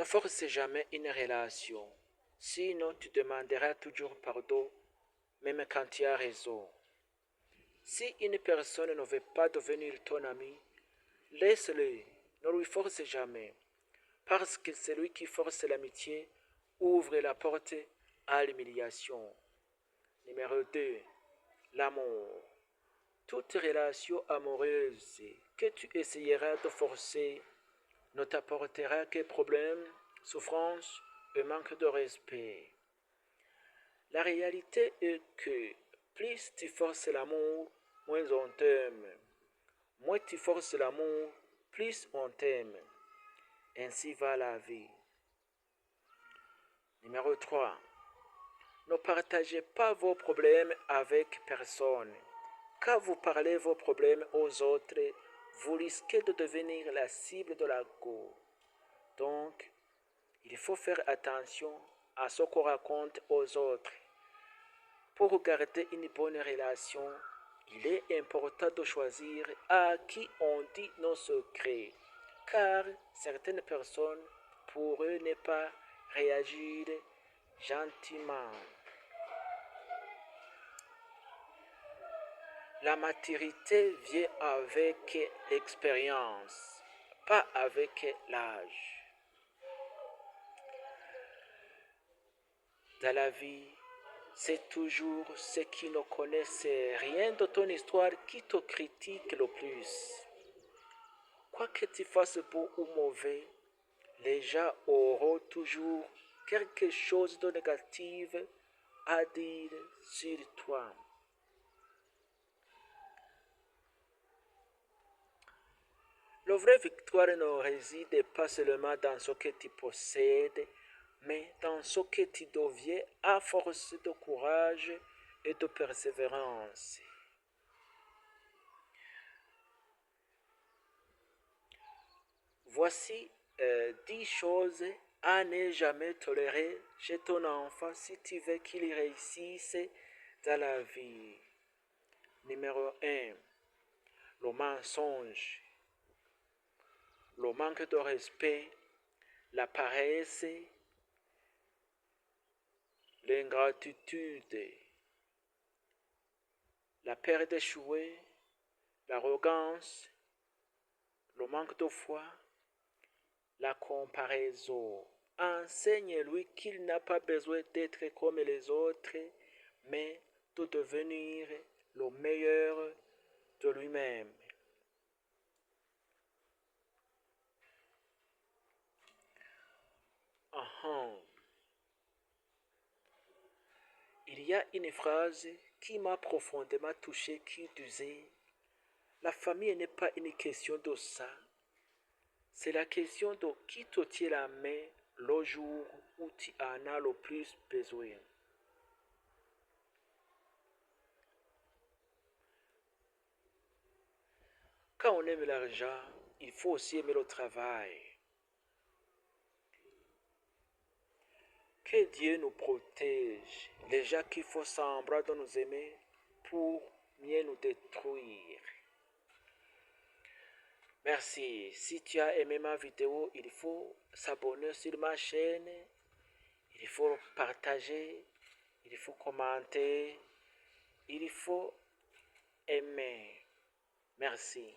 Ne force jamais une relation, sinon tu demanderas toujours pardon, même quand tu as raison. Si une personne ne veut pas devenir ton ami, laisse-le, ne lui force jamais, parce que celui qui force l'amitié ouvre la porte à l'humiliation. Numéro 2. L'amour. Toute relation amoureuse que tu essayeras de forcer ne t'apportera que problèmes, souffrances et manque de respect. La réalité est que plus tu forces l'amour, moins on t'aime. Moins tu forces l'amour, plus on t'aime. Ainsi va la vie. Numéro 3. Ne partagez pas vos problèmes avec personne. Quand vous parlez vos problèmes aux autres, vous risquez de devenir la cible de la go. Donc, il faut faire attention à ce qu'on raconte aux autres. Pour garder une bonne relation, il est important de choisir à qui on dit nos secrets, car certaines personnes pourraient ne pas réagir gentiment. La maturité vient avec l'expérience, pas avec l'âge. Dans la vie, c'est toujours ceux qui ne connaissent rien de ton histoire qui te critiquent le plus. Quoi que tu fasses beau ou mauvais, les gens auront toujours quelque chose de négatif à dire sur toi. La vraie victoire ne réside pas seulement dans ce que tu possèdes, mais dans ce que tu deviens à force de courage et de persévérance. Voici 10 choses à ne jamais tolérer chez ton enfant si tu veux qu'il réussisse dans la vie. Numéro 1. Le mensonge, le manque de respect, la paresse, l'ingratitude, la peur d'échouer, l'arrogance, le manque de foi, la comparaison. Enseigne-lui qu'il n'a pas besoin d'être comme les autres, mais de devenir le meilleur de lui-même. Uhum. Il y a une phrase qui m'a profondément touché qui disait: la famille n'est pas une question de ça, c'est la question de qui te tient la main le jour où tu en as le plus besoin. Quand on aime l'argent, il faut aussi aimer le travail. Que Dieu nous protège, les gens qui font semblant de nous aimer pour mieux nous détruire. Merci. Si tu as aimé ma vidéo, il faut s'abonner sur ma chaîne, il faut partager, il faut commenter, il faut aimer. Merci.